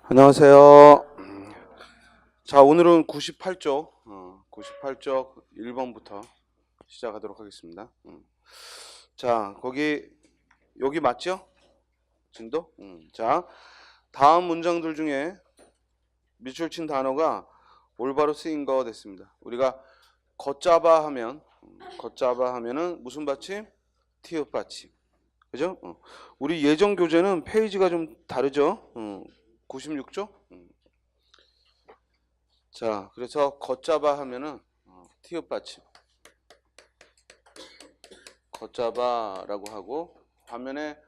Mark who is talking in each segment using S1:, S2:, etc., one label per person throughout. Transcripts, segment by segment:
S1: 안녕하세요. 자, 오늘은 98쪽, 98쪽 1번부터 시작하도록 하겠습니다. 자, 여기 맞죠? 진도? 자, 다음 문장들 중에 밑줄 친 단어가 올바로 쓰인 거 됐습니다. 우리가 걷잡아 하면은 무슨 받침? 티읕 받침. 그죠? 우리 예전 교재는 페이지가 좀 다르죠? 96쪽? 자, 그래서 걷잡아 하면은 티읕 받침 걷잡아라고 하고, 반면에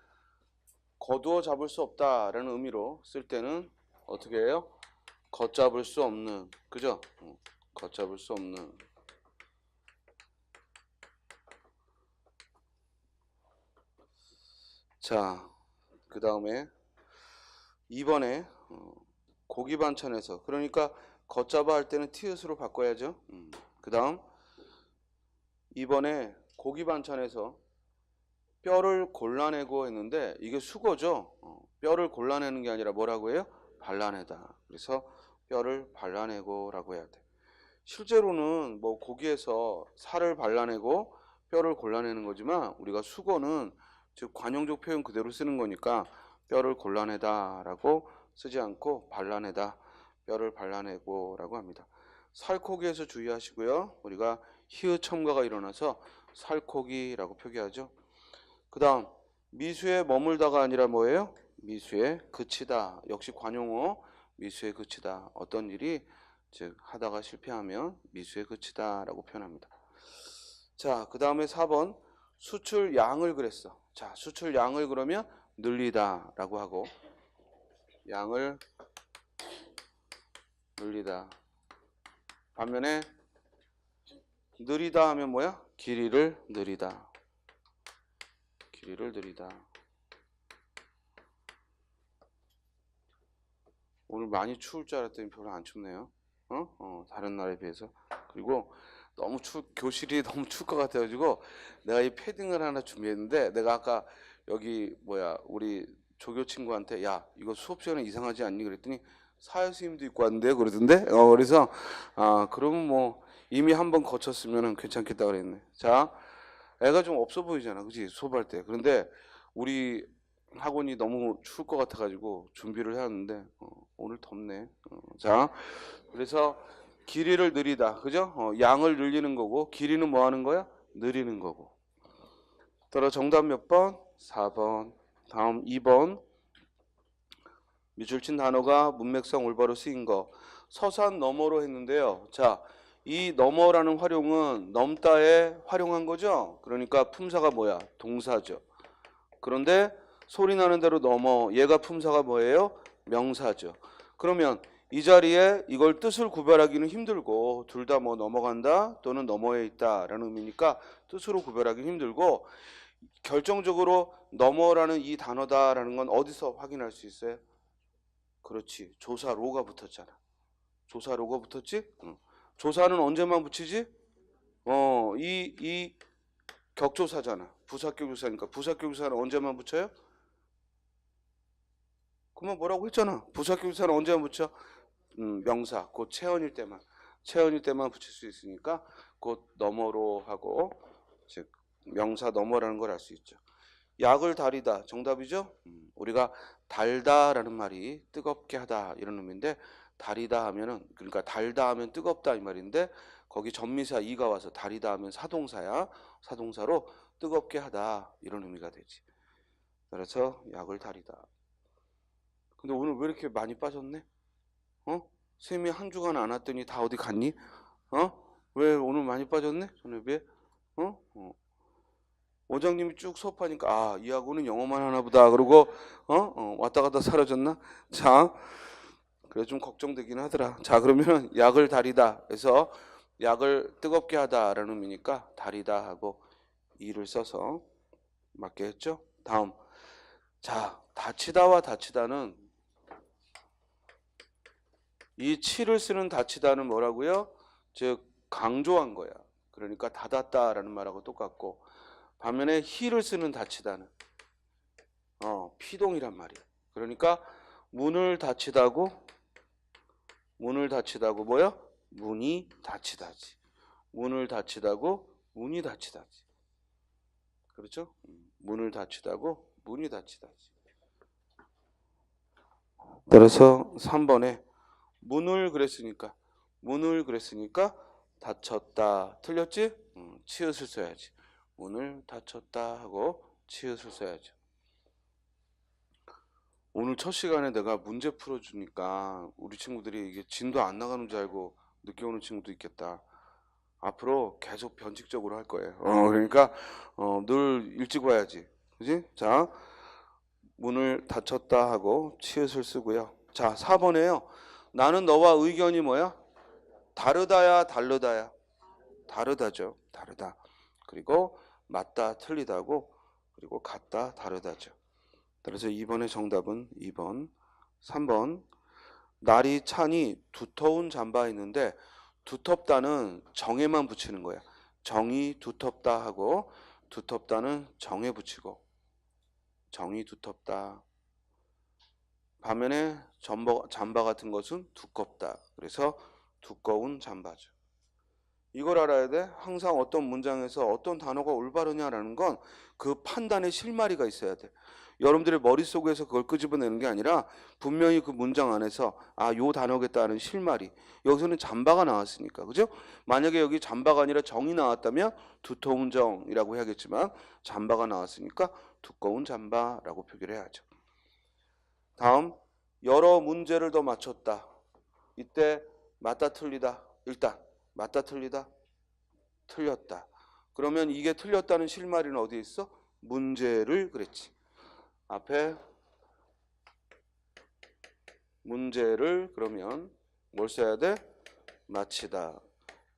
S1: 거두어 잡을 수 없다라는 의미로 쓸 때는 어떻게 해요? 걷잡을 수 없는, 그죠? 걷잡을 수 없는. 자, 그 다음에 2번에 고기 반찬에서, 그러니까 걷잡아 할 때는 티읕으로 바꿔야죠. 그 다음 2번에 고기 반찬에서 뼈를 골라내고 했는데 이게 수거죠. 뼈를 골라내는 게 아니라 뭐라고 해요? 발라내다. 그래서 뼈를 발라내고 라고 해야 돼. 실제로는 뭐 고기에서 살을 발라내고 뼈를 골라내는 거지만, 우리가 수거는 즉 관용적 표현 그대로 쓰는 거니까 뼈를 골라내다 라고 쓰지 않고 발라내다, 뼈를 발라내고 라고 합니다. 살코기에서 주의하시고요. 우리가 히읗 첨가가 일어나서 살코기라고 표기하죠. 그 다음 미수에 머물다가 아니라 뭐예요? 미수에 그치다. 역시 관용어 미수에 그치다. 어떤 일이 즉 하다가 실패하면 미수에 그치다 라고 표현합니다. 자, 그 다음에 4번 수출 양을 그랬어. 자, 수출 양을 그러면 늘리다 라고 하고, 양을 늘리다. 반면에 느리다 하면 뭐야? 길이를 느리다. 길이를 느리다. 오늘 많이 추울 줄 알았더니 별로 안 춥네요. 다른 날에 비해서. 그리고 교실이 너무 추울 것 같아가지고 내가 이 패딩을 하나 준비했는데, 내가 아까 여기 우리 조교 친구한테 야, 이거 수업 시간에 이상하지 않니? 그랬더니 사회 스님도 입고 왔는데 그러던데. 그래서 그러면 뭐 이미 한번 거쳤으면 괜찮겠다 그랬네. 자, 애가 좀 없어 보이잖아, 그지? 수업할 때. 그런데 우리 학원이 너무 추울 것 같아가지고 준비를 해왔는데 오늘 덥네. 자, 그래서 길이를 느리다, 그죠? 양을 늘리는 거고, 길이는 뭐 하는 거야? 느리는 거고. 따라 정답 몇 번? 4번. 다음 2번. 밑줄 친 단어가 문맥상 올바로 쓰인 거. 서산 너머로 했는데요. 자, 이 너머라는 활용은 넘다에 활용한 거죠. 그러니까 품사가 뭐야? 동사죠. 그런데 소리 나는 대로 넘어, 얘가 품사가 뭐예요? 명사죠. 그러면 이 자리에 이걸 뜻을 구별하기는 힘들고, 둘 다 뭐 넘어간다 또는 너머에 있다 라는 의미니까 뜻으로 구별하기는 힘들고, 결정적으로 너머라는 이 단어다라는 건 어디서 확인할 수 있어요? 그렇지, 조사로가 붙었잖아. 조사로가 붙었지? 조사는 언제만 붙이지? 이 격조사잖아. 부사격조사니까 부사격조사는 언제만 붙여요? 그러면 뭐라고 했잖아. 부사격조사는 언제만 붙여? 명사, 곧 체언일 때만 붙일 수 있으니까 곧 너머로 하고, 즉 명사 너머라는 걸 알 수 있죠. 약을 달이다, 정답이죠? 우리가 달다라는 말이 뜨겁게 하다 이런 의미인데, 달이다 하면은, 그러니까 달다 하면 뜨겁다 이 말인데, 거기 전미사 이가 와서 달이다 하면 사동사야. 사동사로 뜨겁게 하다 이런 의미가 되지. 그래서 약을 달이다. 근데 오늘 왜 이렇게 많이 빠졌네? 쌤이 한 주간 안 왔더니 다 어디 갔니? 왜 오늘 많이 빠졌네? 전에 비해? 원장님이 쭉 수업하니까 이 학원은 영어만 하나 보다 그러고 왔다 갔다 사라졌나? 자, 그래 좀 걱정되긴 하더라. 자, 그러면 약을 달이다 해서 약을 뜨겁게 하다라는 의미니까 달이다 하고 이를 써서 맞게 했죠. 다음, 자, 다치다와 다치다는, 이 치를 쓰는 다치다는 뭐라고요? 즉 강조한 거야. 그러니까 닫았다라는 말하고 똑같고, 반면에 히를 쓰는 다치다는 피동이란 말이야. 그러니까 문을 닫히다고 뭐야? 문이 닫히다지. 문을 닫히다고 문이 닫히다지. 그렇죠? 문을 닫히다고 문이 닫히다지. 따라서 3번에 문을 그랬으니까 닫혔다. 틀렸지? 치읓을 써야지. 문을 닫혔다 하고 치읓을 써야죠. 오늘 첫 시간에 내가 문제 풀어주니까 우리 친구들이 이게 진도 안 나가는 줄 알고 늦게 오는 친구도 있겠다. 앞으로 계속 변칙적으로 할 거예요. 그러니까 늘 일찍 와야지. 그지? 자, 문을 닫혔다 하고 치읓을 쓰고요. 자, 4번에요. 나는 너와 의견이 뭐야? 다르다야, 다르다야? 다르다죠. 다르다. 그리고 맞다, 틀리다고, 그리고 같다, 다르다죠. 그래서 2번의 정답은 2번. 3번. 날이 차니 두터운 잠바 있는데 두텁다는 정에만 붙이는 거야. 정이 두텁다 하고 두텁다는 정에 붙이고 정이 두텁다. 반면에 잠바 같은 것은 두껍다. 그래서 두꺼운 잠바죠. 이걸 알아야 돼. 항상 어떤 문장에서 어떤 단어가 올바르냐라는 건 그 판단의 실마리가 있어야 돼. 여러분들의 머릿속에서 그걸 끄집어내는 게 아니라 분명히 그 문장 안에서 요 단어겠다는 실마리. 여기서는 잠바가 나왔으니까. 그죠? 만약에 여기 잠바가 아니라 정이 나왔다면 두터운 정이라고 해야겠지만 잠바가 나왔으니까 두꺼운 잠바라고 표기를 해야죠. 다음, 여러 문제를 더 맞췄다. 이때 맞다 틀리다. 일단 맞다 틀리다. 틀렸다. 그러면 이게 틀렸다는 실마리는 어디에 있어? 문제를 그랬지. 앞에 문제를 그러면 뭘 써야 돼? 마치다.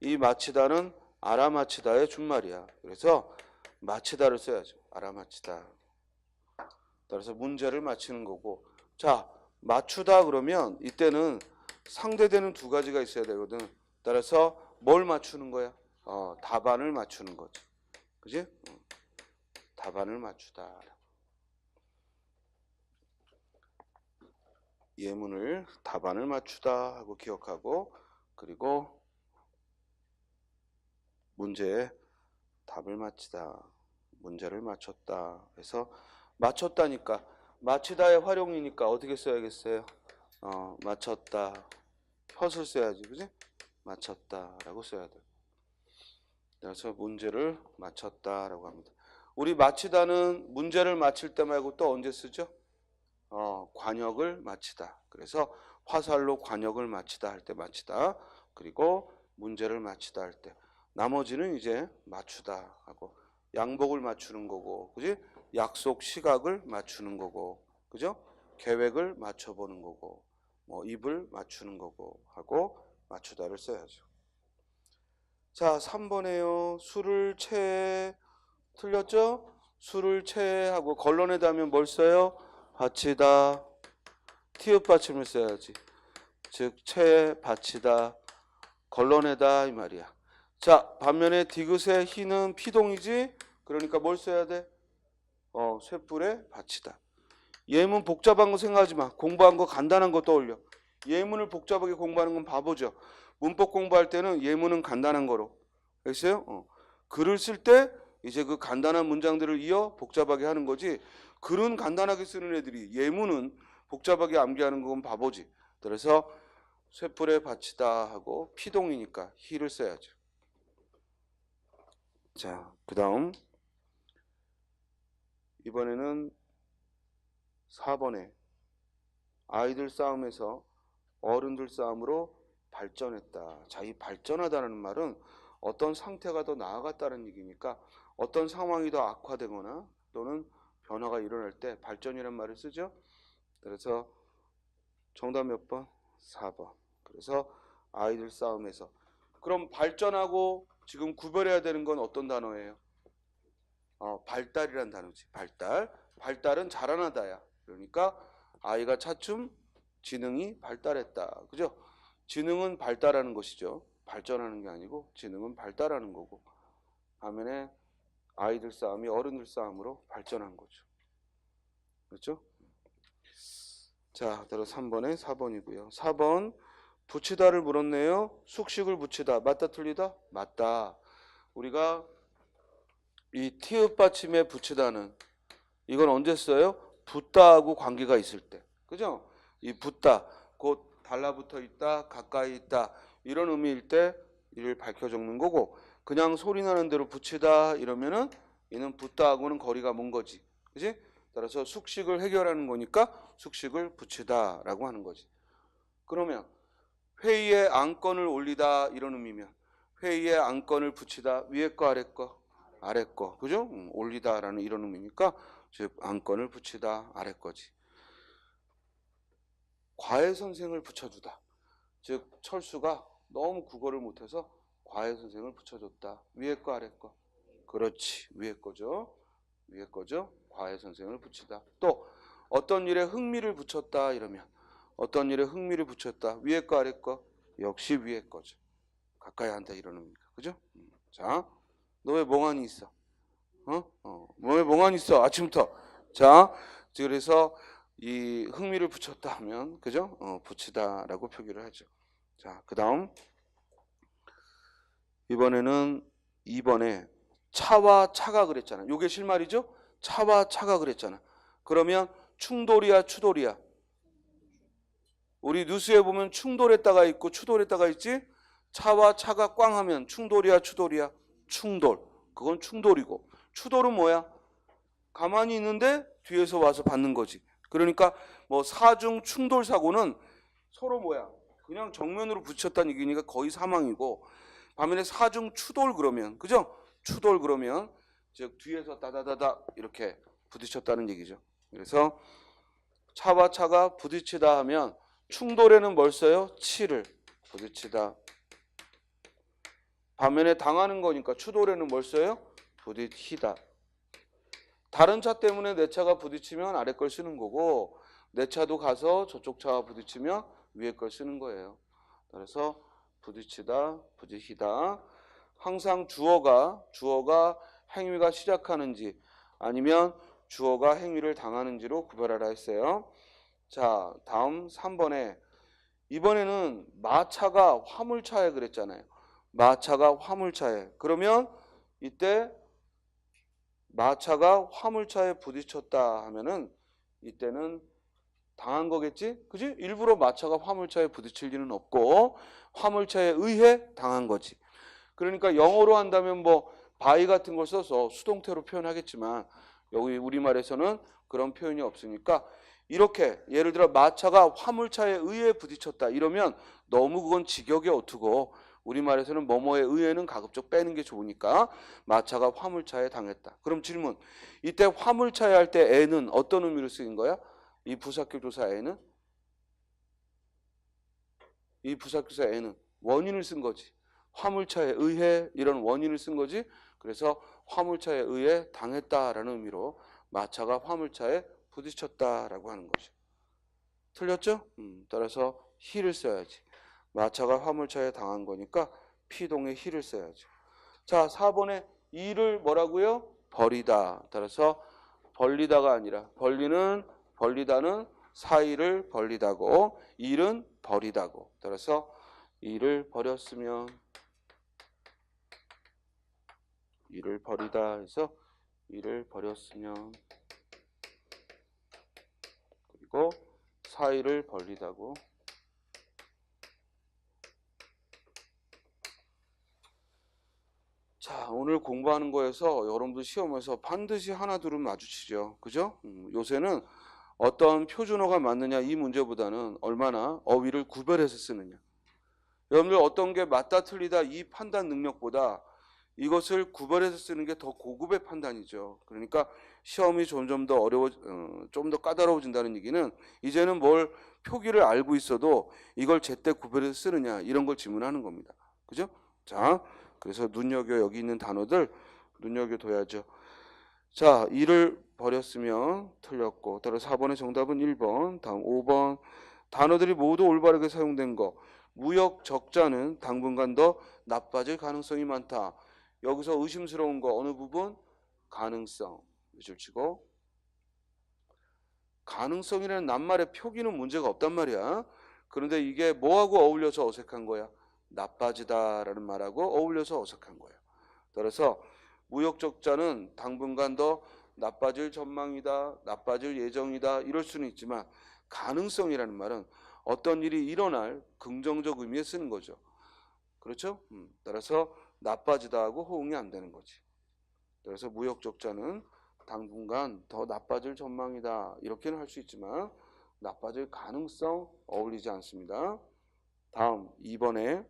S1: 이 마치다는 알아마치다의 준말이야. 그래서 마치다를 써야죠. 알아마치다. 따라서 문제를 맞히는 거고. 자, 맞추다 그러면 이때는 상대되는 두 가지가 있어야 되거든. 따라서 뭘 맞추는 거야? 답안을 맞추는 거지. 그지? 답안을 맞추다. 예문을 답안을 맞추다 하고 기억하고, 그리고 문제에 답을 맞히다. 문제를 맞췄다. 그래서 맞췄다니까 맞히다의 활용이니까 어떻게 써야겠어요? 맞췄다. 혓을 써야지. 그지? 맞췄다라고 써야 돼. 그래서 문제를 맞췄다라고 합니다. 우리 맞히다는 문제를 맞힐 때 말고 또 언제 쓰죠? 관역을 맞히다. 그래서 화살로 관역을 맞히다 할 때 맞히다. 그리고 문제를 맞히다 할 때. 나머지는 이제 맞추다 하고 양복을 맞추는 거고, 그지? 약속 시각을 맞추는 거고, 그죠? 계획을 맞춰보는 거고, 뭐 입을 맞추는 거고 하고 맞추다를 써야죠. 자, 3번에요. 술을 채 틀렸죠? 술을 채하고 걸러내다 하면 뭘 써요? 받치다. 티읕 받침을 써야지. 즉 채, 받치다, 걸러내다 이 말이야. 자, 반면에 디귿의 희는 피동이지? 그러니까 뭘 써야 돼? 쇳불에 받치다. 예문 복잡한 거 생각하지 마. 공부한 거 간단한 거 떠올려. 예문을 복잡하게 공부하는 건 바보죠. 문법 공부할 때는 예문은 간단한 거로. 알겠어요? 글을 쓸 때 이제 그 간단한 문장들을 이어 복잡하게 하는 거지. 글은 간단하게 쓰는 애들이 예문은 복잡하게 암기하는 건 바보지. 그래서 쇳불에 받치다 하고 피동이니까 히를 써야죠. 자, 그 다음 이번에는 4번에 아이들 싸움에서 어른들 싸움으로 발전했다. 자, 이 발전하다는 말은 어떤 상태가 더 나아갔다는 얘기니까 어떤 상황이 더 악화되거나 또는 변화가 일어날 때 발전이라는 말을 쓰죠. 그래서 정답 몇 번? 4번. 그래서 아이들 싸움에서. 그럼 발전하고 지금 구별해야 되는 건 어떤 단어예요? 발달이란 단어지. 발달. 발달은 자라나다야. 그러니까 아이가 차츰 지능이 발달했다. 그죠? 지능은 발달하는 것이죠. 발전하는 게 아니고 지능은 발달하는 거고. 반면에 아이들 싸움이 어른들 싸움으로 발전한 거죠. 그렇죠? 자, 따라 3번에 4번이고요. 4번 붙이다를 물었네요. 숙식을 붙이다. 맞다 틀리다? 맞다. 우리가 이 티읕 받침에 붙이다는 이건 언제 써요? 붙다하고 관계가 있을 때. 그죠? 이 붙다, 곧 달라붙어 있다, 가까이 있다 이런 의미일 때 이를 밝혀 적는 거고 그냥 소리 나는 대로 붙이다 이러면은 이는 붙다하고는 거리가 먼 거지. 그지? 따라서 숙식을 해결하는 거니까 숙식을 붙이다라고 하는 거지. 그러면 회의에 안건을 올리다 이런 의미면 회의에 안건을 붙이다 위에 거 아래 거 아래 거 그죠? 올리다라는 이런 의미니까 즉 안건을 붙이다 아래 거지. 과외 선생을 붙여주다. 즉 철수가 너무 국어를 못해서 과외 선생을 붙여줬다. 위에 거 아래 거? 그렇지 위에 거죠. 위에 거죠. 과외 선생을 붙이다. 또 어떤 일에 흥미를 붙였다 이러면 어떤 일에 흥미를 붙였다. 위에 거 아래 거? 역시 위에 거죠. 가까이 한다 이런 의미니까. 그죠? 자, 너 왜 멍하니 있어? 왜 멍하니 있어? 아침부터. 자, 그래서 이 흥미를 붙였다 하면 그죠? 붙이다라고 표기를 하죠. 자, 그다음 이번에는 2번에 차와 차가 그랬잖아. 요게 실말이죠? 차와 차가 그랬잖아. 그러면 충돌이야, 추돌이야? 우리 뉴스에 보면 충돌했다가 있고 추돌했다가 있지? 차와 차가 꽝 하면 충돌이야, 추돌이야? 충돌. 그건 충돌이고. 추돌은 뭐야? 가만히 있는데 뒤에서 와서 받는 거지. 그러니까 뭐 사중 충돌 사고는 서로 뭐야? 그냥 정면으로 부딪혔다는 얘기니까 거의 사망이고 반면에 사중 추돌 그러면 그죠? 추돌 그러면 즉 뒤에서 다다다다 이렇게 부딪혔다는 얘기죠. 그래서 차와 차가 부딪히다 하면 충돌에는 뭘 써요? 치를 부딪히다. 반면에 당하는 거니까 추돌에는 뭘 써요? 부딪히다. 다른 차 때문에 내 차가 부딪히면 아래 걸 쓰는 거고 내 차도 가서 저쪽 차와 부딪히면 위에 걸 쓰는 거예요. 그래서 부딪히다, 부딪히다. 항상 주어가 행위가 시작하는지 아니면 주어가 행위를 당하는지로 구별하라 했어요. 자, 다음 3번에 이번에는 마차가 화물차에 그랬잖아요. 마차가 화물차에. 그러면 이때 마차가 화물차에 부딪혔다 하면은 이때는 당한 거겠지? 그지? 일부러 마차가 화물차에 부딪힐 리는 없고 화물차에 의해 당한 거지. 그러니까 영어로 한다면 뭐 by 같은 걸 써서 수동태로 표현하겠지만 여기 우리말에서는 그런 표현이 없으니까 이렇게 예를 들어 마차가 화물차에 의해 부딪혔다 이러면 너무 그건 직역이 어투고 우리말에서는 뭐뭐에 의해는 가급적 빼는 게 좋으니까 마차가 화물차에 당했다. 그럼 질문. 이때 화물차에 할 때 에는 어떤 의미로 쓰인 거야? 이 부사격 조사 에는? 이 부사격 조사 에는 원인을 쓴 거지. 화물차에 의해 이런 원인을 쓴 거지. 그래서 화물차에 의해 당했다라는 의미로 마차가 화물차에 부딪혔다라고 하는 거죠. 틀렸죠? 따라서 he를 써야지. 마차가 화물차에 당한 거니까 피동에 he를 써야죠. 자, 4번에 이를 뭐라고요? 버리다. 따라서 벌리다가 아니라 벌리다는 사이를 벌리다고 일은 버리다고. 따라서 일을 버렸으면 일을 버리다 해서 일을 버렸으면 그리고 사이를 벌리다고. 자, 오늘 공부하는 거에서 여러분들 시험에서 반드시 하나 둘은 마주치죠. 그죠? 요새는 어떤 표준어가 맞느냐 이 문제보다는 얼마나 어휘를 구별해서 쓰느냐. 여러분들 어떤 게 맞다 틀리다 이 판단 능력보다 이것을 구별해서 쓰는 게 더 고급의 판단이죠. 그러니까 시험이 점점 더 좀 더 까다로워진다는 얘기는 이제는 뭘 표기를 알고 있어도 이걸 제때 구별해서 쓰느냐 이런 걸 질문하는 겁니다. 그죠? 자, 그래서 눈여겨 여기 있는 단어들 눈여겨둬야죠. 자, 이를 버렸으면 틀렸고 따라서 4번의 정답은 1번. 다음 5번 단어들이 모두 올바르게 사용된 거. 무역 적자는 당분간 더 나빠질 가능성이 많다. 여기서 의심스러운 거 어느 부분? 가능성. 밑줄 치고 가능성이라는 낱말의 표기는 문제가 없단 말이야. 그런데 이게 뭐하고 어울려서 어색한 거야? 나빠지다라는 말하고 어울려서 어색한 거야. 따라서 무역적자는 당분간 더 나빠질 전망이다, 나빠질 예정이다 이럴 수는 있지만 가능성이라는 말은 어떤 일이 일어날 긍정적 의미에 쓰는 거죠. 그렇죠? 따라서 나빠지다 하고 호응이 안 되는 거지. 그래서 무역적자는 당분간 더 나빠질 전망이다 이렇게는 할 수 있지만 나빠질 가능성 어울리지 않습니다. 다음 2번에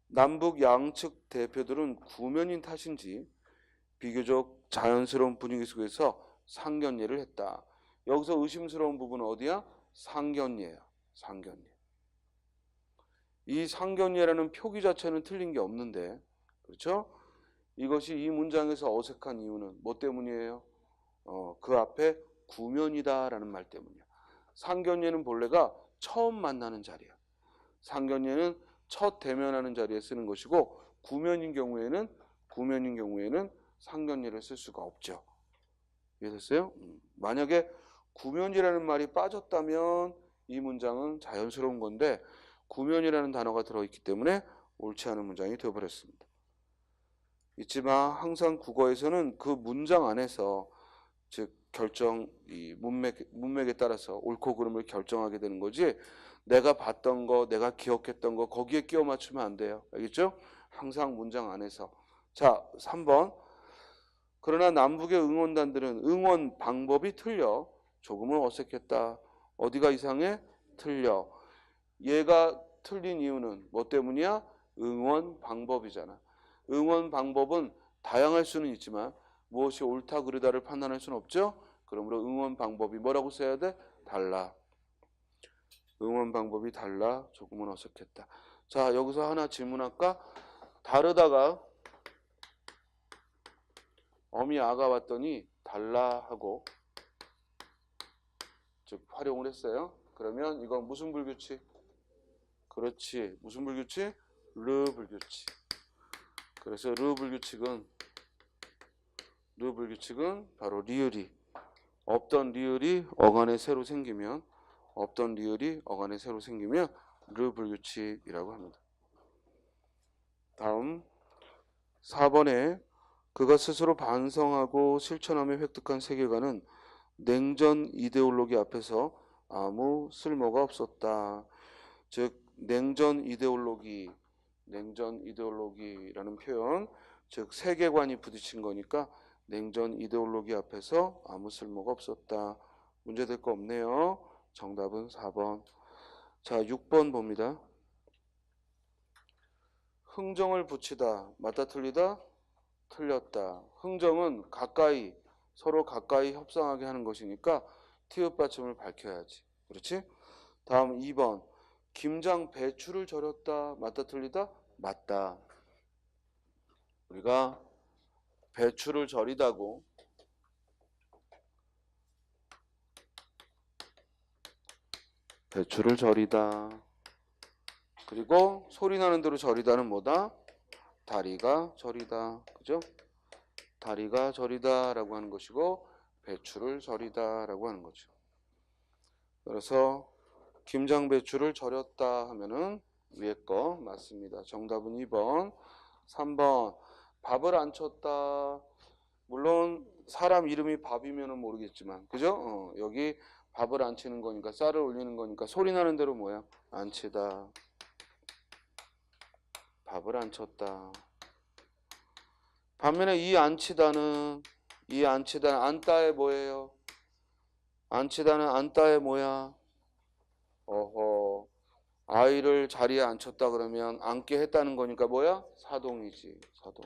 S1: 남북 양측 대표들은 구면인 탓인지 비교적 자연스러운 분위기 속에서 상견례를 했다. 여기서 의심스러운 부분은 어디야? 상견례야. 상견례. 이 상견례라는 표기 자체는 틀린 게 없는데, 그렇죠? 이것이 이 문장에서 어색한 이유는 뭐 때문이에요? 그 앞에 구면이다라는 말 때문이야. 상견례는 본래가 처음 만나는 자리야. 상견례는 첫 대면하는 자리에 쓰는 것이고 구면인 경우에는 상견례를 쓸 수가 없죠. 이해됐어요? 만약에 구면이라는 말이 빠졌다면 이 문장은 자연스러운 건데 구면이라는 단어가 들어있기 때문에 옳지 않은 문장이 되어버렸습니다. 잊지 마. 항상 국어에서는 그 문장 안에서 즉 결정 이 문맥에 따라서 옳고 그름을 결정하게 되는 거지 내가 봤던 거 내가 기억했던 거 거기에 끼워 맞추면 안 돼요. 알겠죠? 항상 문장 안에서. 자 3번 그러나 남북의 응원단들은 응원 방법이 틀려 조금은 어색했다. 어디가 이상해? 틀려. 얘가 틀린 이유는 뭐 때문이야? 응원 방법이잖아. 응원 방법은 다양할 수는 있지만 무엇이 옳다 그르다를 판단할 수는 없죠. 그러므로 응원 방법이 뭐라고 써야 돼? 달라. 응원 방법이 달라. 조금은 어색했다. 자 여기서 하나 질문할까? 다르다가 어미 아가 왔더니 달라 하고 즉 활용을 했어요. 그러면 이건 무슨 불규칙? 그렇지. 무슨 불규칙? 르 불규칙. 그래서 르 불규칙은 바로 리을이 없던 리을이 어간에 새로 생기면 르 불규칙이라고 합니다. 다음 4번에 그가 스스로 반성하고 실천하며 획득한 세계관은 냉전 이데올로기 앞에서 아무 쓸모가 없었다. 즉 냉전 이데올로기라는 표현, 즉 세계관이 부딪힌 거니까 냉전 이데올로기 앞에서 아무 쓸모가 없었다. 문제 될 거 없네요. 정답은 4번. 자 6번 봅니다. 흥정을 붙이다. 맞다 틀리다? 틀렸다. 흥정은 서로 가까이 협상하게 하는 것이니까 티읕 받침을 밝혀야지. 그렇지? 다음 2번. 김장 배추를 절였다. 맞다 틀리다? 맞다. 우리가 배추를 절이다고 배추를 절이다. 그리고 소리 나는 대로 절이다는 뭐다? 다리가 절이다. 그죠? 다리가 절이다라고 하는 것이고 배추를 절이다라고 하는 거죠. 그래서 김장 배추를 절였다 하면은 위에 거 맞습니다. 정답은 2번. 3번 밥을 안 쳤다. 물론 사람 이름이 밥이면은 모르겠지만 그죠? 여기 밥을 안 치는 거니까 쌀을 올리는 거니까 소리 나는 대로 뭐야? 안 치다. 밥을 안 쳤다. 반면에 이 안 치다는 안따에 뭐예요? 안 치다는 안따에 뭐야? 어허. 아이를 자리에 앉혔다 그러면 앉게 했다는 거니까 뭐야? 사동이지. 사동.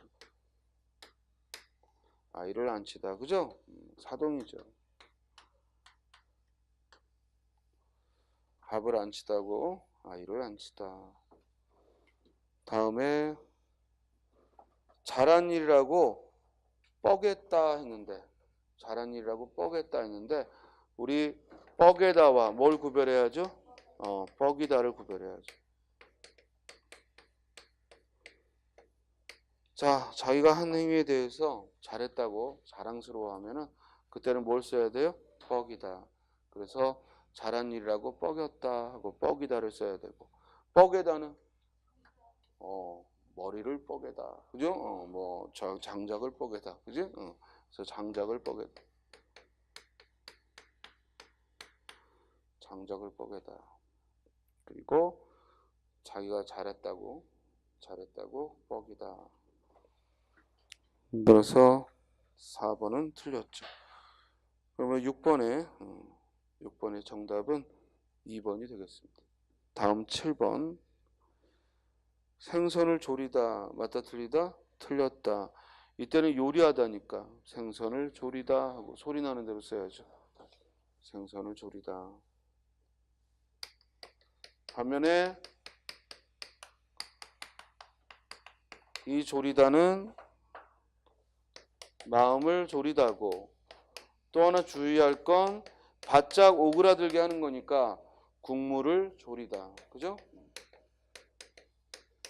S1: 아이를 앉히다. 그죠? 사동이죠. 밥을 앉히다고 아이를 앉히다. 다음에 잘한 일이라고 뻐겠다 했는데 우리 뻐게다와 뭘 구별해야죠? 뻐기다를 구별해야죠. 자, 자기가 한 행위에 대해서 잘했다고 자랑스러워하면은 그때는 뭘 써야 돼요? 뻐기다. 그래서 잘한 일이라고 뻐겼다 하고 뻐기다를 써야 되고, 뻐개다는 머리를 뻐개다. 그죠? 뭐 장작을 뻐개다. 그지? 그래서 장작을 뻐개다. 장작을 뻐개다. 그리고 자기가 잘했다고 뻐기다. 그래서 4번은 틀렸죠. 그러면 6번의 정답은 2번이 되겠습니다. 다음 7번. 생선을 조리다. 맞다 틀리다? 틀렸다. 이때는 요리하다니까 생선을 조리다 하고 소리 나는 대로 써야죠. 생선을 조리다. 반면에 이 조리다는 마음을 조리다고, 또 하나 주의할 건 바짝 오그라들게 하는 거니까 국물을 조리다. 그죠?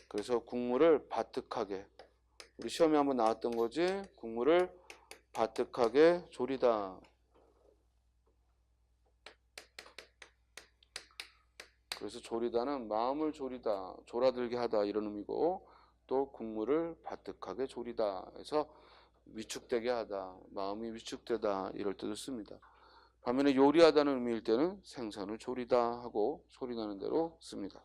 S1: 그래서 국물을 바득하게, 우리 시험에 한번 나왔던 거지. 국물을 바득하게 조리다. 그래서 조리다는 마음을 조리다, 졸아들게 하다 이런 의미고, 또 국물을 바득하게 조리다 해서 위축되게 하다, 마음이 위축되다 이럴 때도 씁니다. 반면에 요리하다는 의미일 때는 생선을 조리다 하고 소리 나는 대로 씁니다.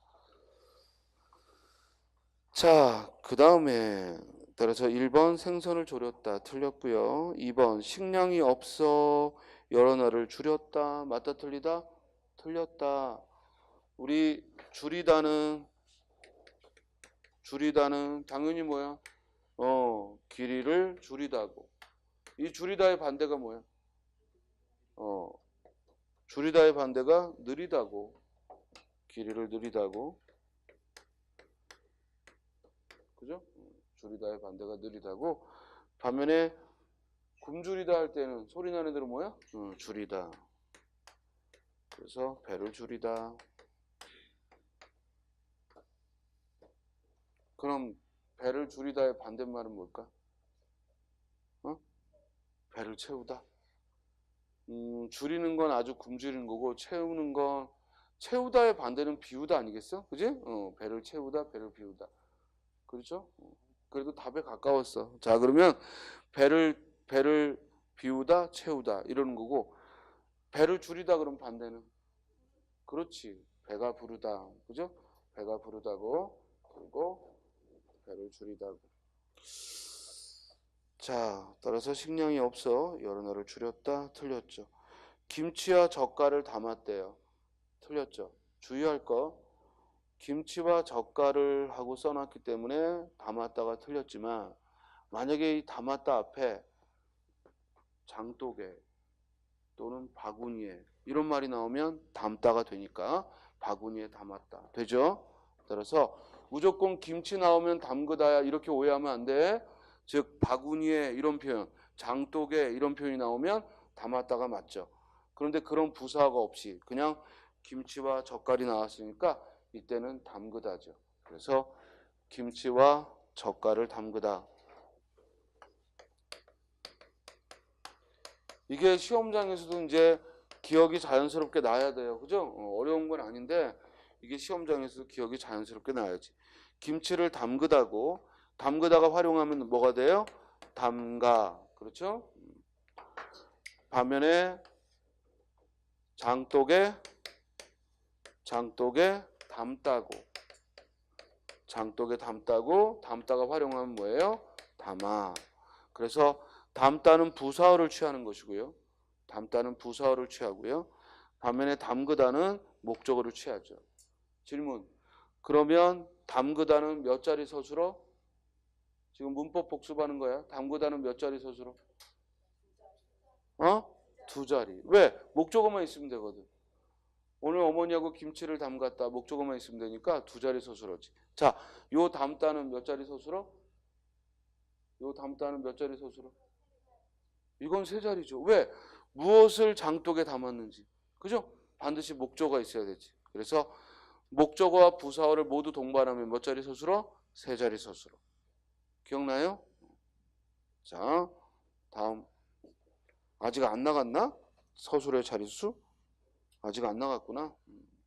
S1: 자, 그 다음에 따라서 1번 생선을 졸였다 틀렸고요. 2번 식량이 없어 여러 날을 줄였다. 맞다 틀리다? 틀렸다. 우리 줄이다는 당연히 뭐야? 길이를 줄이다고. 이 줄이다의 반대가 뭐야? 줄이다의 반대가 느리다고. 길이를 느리다고. 그죠? 줄이다의 반대가 느리다고. 반면에 굶주리다 할 때는 소리 나는 대로 뭐야? 줄이다. 그래서 배를 줄이다. 그럼 배를 줄이다의 반대말은 뭘까? 배를 채우다. 줄이는 건 아주 굶주리는 거고, 채우다의 반대는 비우다 아니겠어? 그지? 배를 채우다, 배를 비우다. 그렇죠? 그래도 답에 가까웠어. 자, 그러면 배를 비우다, 채우다 이러는 거고, 배를 줄이다 그러면 반대는? 그렇지. 배가 부르다. 그죠? 배가 부르다고. 그리고 배를 줄이다고. 자, 따라서 식량이 없어 여러 날을 줄였다. 틀렸죠. 김치와 젓갈을 담았대요. 틀렸죠. 주의할 거, 김치와 젓갈을 하고 써놨기 때문에 담았다가 틀렸지만, 만약에 이 담았다 앞에 장독에 또는 바구니에 이런 말이 나오면 담다가 되니까 바구니에 담았다. 되죠? 따라서 무조건 김치 나오면 담그다야 이렇게 오해하면 안 돼. 즉 바구니에 이런 표현, 장독에 이런 표현이 나오면 담았다가 맞죠. 그런데 그런 부사가 없이 그냥 김치와 젓갈이 나왔으니까 이때는 담그다죠. 그래서 김치와 젓갈을 담그다. 이게 시험장에서도 이제 기억이 자연스럽게 나야 돼요. 그죠? 어려운 건 아닌데 이게 시험장에서도 기억이 자연스럽게 나야지. 김치를 담그다고, 담그다가 활용하면 뭐가 돼요? 담가. 그렇죠? 반면에 장독에 담다고. 장독에 담다가 활용하면 뭐예요? 담아. 그래서 담다는 부사어를 취하는 것이고요. 담다는 부사어를 취하고요. 반면에 담그다는 목적어를 취하죠. 질문. 그러면 담그다는 몇 자리 서술어? 지금 문법 복습하는 거야. 담그다는 몇 자리 서술어? 2자리. 왜? 목적어만 있으면 되거든. 오늘 어머니하고 김치를 담갔다. 목적어만 있으면 되니까 2자리 서술어지. 자, 요 담다는 몇 자리 서술어? 요 담다는 몇 자리 서술어? 이건 3자리죠. 왜? 무엇을 장독에 담았는지. 그죠? 반드시 목적어가 있어야 되지. 그래서 목적어와 부사어를 모두 동반하면 몇 자리 서술어? 3자리 서술어. 기억나요? 자, 다음. 아직 안 나갔나? 서술의 자릿수? 아직 안 나갔구나.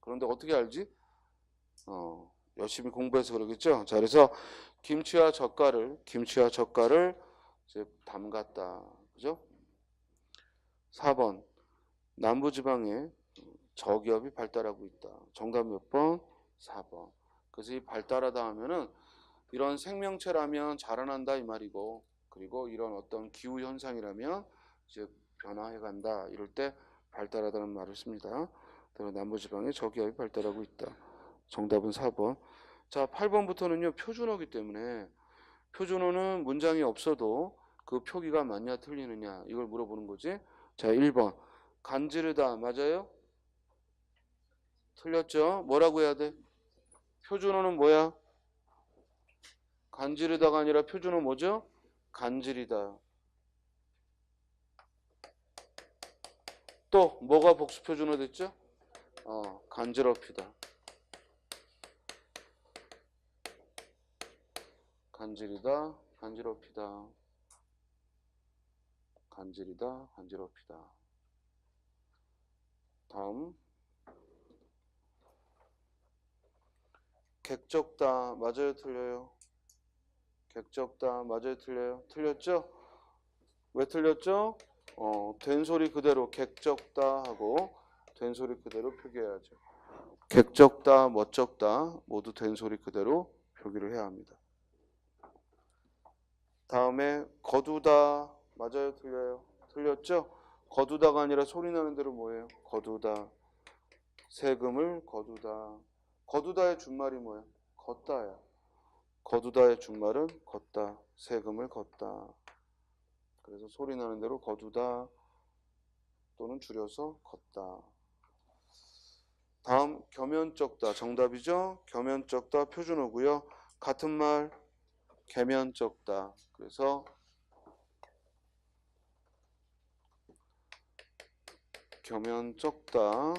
S1: 그런데 어떻게 알지? 열심히 공부해서 그러겠죠. 자, 그래서 김치와 젓갈을 이제 담갔다. 그죠? 4번 남부지방에 저기업이 발달하고 있다. 정답 몇 번? 4번. 그래서 이 발달하다 하면은 이런 생명체라면 자라난다 이 말이고, 그리고 이런 어떤 기후 현상이라면 이제 변화해 간다. 이럴 때 발달하다는 말을 씁니다. 남부지방에 저기압이 발달하고 있다. 정답은 4번. 자, 8번부터는요 표준어기 때문에 표준어는 문장이 없어도 그 표기가 맞냐 틀리느냐 이걸 물어보는 거지. 자, 1번 간지르다 맞아요? 틀렸죠? 뭐라고 해야 돼? 표준어는 뭐야? 간지르다가 아니라 표준어 뭐죠? 간지리다. 또 뭐가 복수 표준어 됐죠? 간지럽히다. 간지리다, 간지럽히다. 간지리다, 간지럽히다. 다음 객적다 맞아요 틀려요? 객적다 맞아요 틀려요? 틀렸죠? 왜 틀렸죠? 된 소리 그대로 객적다 하고 된 소리 그대로 표기해야죠. 객적다, 멋적다 모두 된 소리 그대로 표기를 해야 합니다. 다음에 거두다 맞아요 틀려요? 틀렸죠? 거두다가 아니라 소리 나는 대로 뭐예요? 거두다. 세금을 거두다. 거두다의 준말이 뭐야? 걷다야. 거두다의 준말은 걷다. 세금을 걷다. 그래서 소리 나는 대로 거두다 또는 줄여서 걷다. 다음 겸연쩍다 정답이죠? 겸연쩍다 표준어고요. 같은 말 개면쩍다. 그래서 겸연쩍다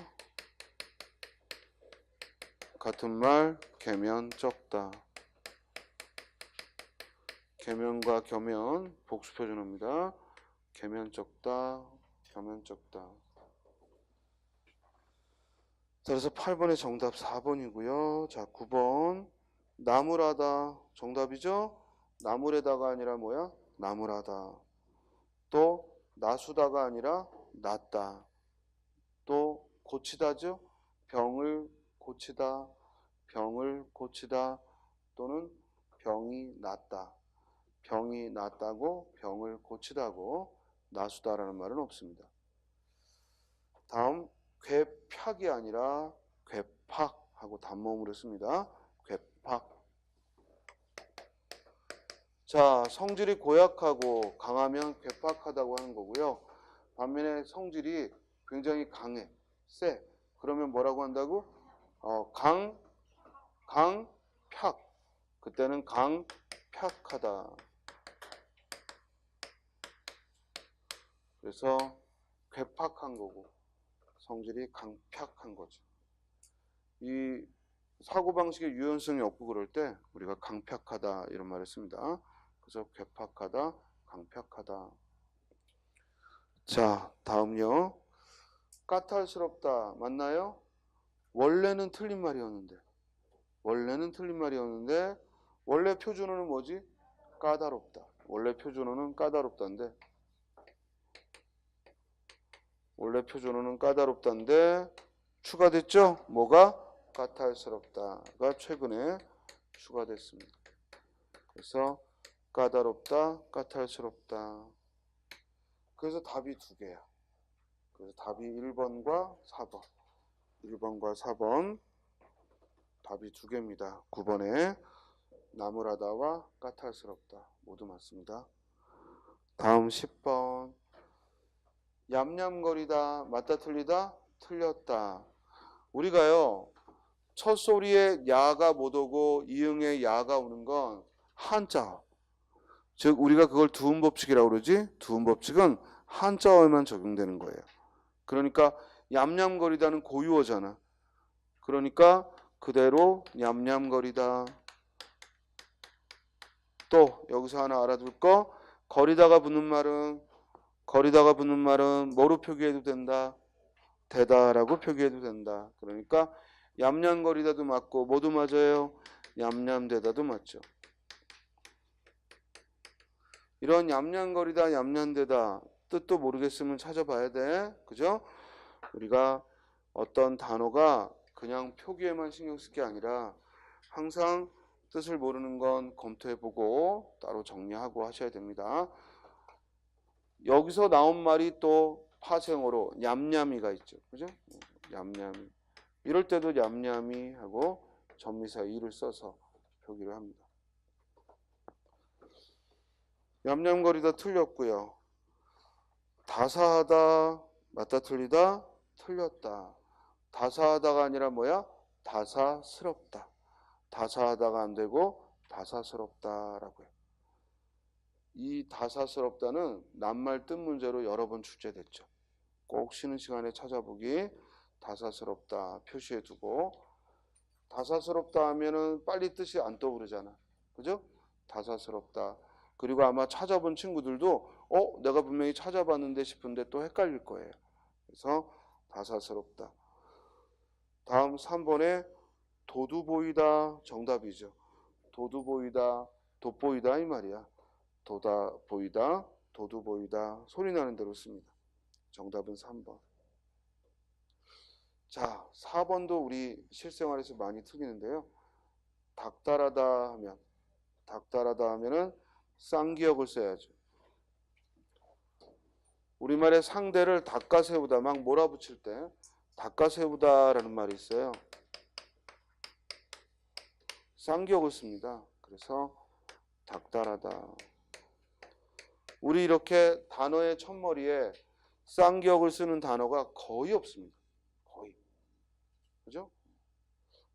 S1: 같은 말 개면쩍다. 개면과 겸연 복수 표준어입니다. 개면쩍다, 겸연쩍다. 자, 그래서 8번의 정답 4번이고요. 자, 9번 나무라다 정답이죠? 나무래다가 아니라 뭐야? 나무라다. 또 나수다가 아니라 낫다. 또 고치다죠? 병을 고치다, 병을 고치다 또는 병이 낫다. 병이 낫다고 병을 고치다고 나수다라는 말은 없습니다. 다음 괴팍이 아니라 괴팍하고 단모음으로 씁니다. 괴팍. 자, 성질이 고약하고 강하면 괴팍하다고 하는 거고요. 반면에 성질이 굉장히 강해, 세. 그러면 뭐라고 한다고? 강팍. 그때는 강팍하다. 그래서 괴팍한 거고 성질이 강팍한 거죠. 이 사고방식의 유연성이 없고 그럴 때 우리가 강팍하다 이런 말을 씁니다. 그래서 괴팍하다, 강팍하다. 자, 다음요. 까탈스럽다 맞나요? 원래는 틀린 말이었는데 원래 표준어는 뭐지? 까다롭다. 원래 표준어는 까다롭다인데 추가됐죠? 뭐가? 까탈스럽다가 최근에 추가됐습니다. 그래서 까다롭다, 까탈스럽다. 그래서 답이 두 개야. 그래서 답이 1번과 4번. 1번과 4번 답이 두 개입니다. 9번에 나무라다와 까탈스럽다 모두 맞습니다. 다음 10번 얌얌거리다 맞다 틀리다? 틀렸다. 우리가요 첫 소리에 야가 못 오고 이응에 야가 오는 건 한자. 즉 우리가 그걸 두음법칙이라고 그러지. 두음법칙은 한자어에만 적용되는 거예요. 그러니까 얌얌거리다는 고유어잖아. 그러니까 그대로 얌얌거리다. 또 여기서 하나 알아둘 거 거리다가 붙는 말은 뭐로 표기해도 된다? 되다라고 표기해도 된다. 그러니까 얌얌거리다도 맞고 뭐도 맞아요? 얌얌되다도 맞죠. 이런 얌얌거리다, 얌얌되다 뜻도 모르겠으면 찾아봐야 돼. 그죠? 우리가 어떤 단어가 그냥 표기에만 신경 쓸 게 아니라 항상 뜻을 모르는 건 검토해보고 따로 정리하고 하셔야 됩니다. 여기서 나온 말이 또 파생어로 얌얌이가 있죠. 그죠? 얌얌이. 이럴 때도 얌얌이 하고 전미사 이를 써서 표기를 합니다. 얌얌거리다 틀렸고요. 다사하다 맞다 틀리다 틀렸다. 다사하다가 아니라 뭐야? 다사스럽다. 다사하다가 안 되고 다사스럽다라고 해요. 이 다사스럽다는 낱말 뜻 문제로 여러 번 출제됐죠. 꼭 쉬는 시간에 찾아보기. 다사스럽다 표시해 두고. 다사스럽다 하면은 빨리 뜻이 안 떠오르잖아. 그죠? 다사스럽다. 그리고 아마 찾아본 친구들도 내가 분명히 찾아봤는데 싶은데 또 헷갈릴 거예요. 그래서 다사스럽다. 다음 3번에 도두보이다 정답이죠. 도두보이다, 돋보이다 이 말이야. 도다 보이다, 도두보이다 소리 나는 대로 씁니다. 정답은 3번. 자, 4번도 우리 실생활에서 많이 틀리는데요. 닥달하다 하면은 쌍기역을 써야죠. 우리말의 상대를 닦아세우다 막 몰아붙일 때 닦아세우다라는 말이 있어요. 쌍기역을 씁니다. 그래서 닥달하다. 우리 이렇게 단어의 첫머리에 쌍기역을 쓰는 단어가 거의 없습니다. 거의. 그죠?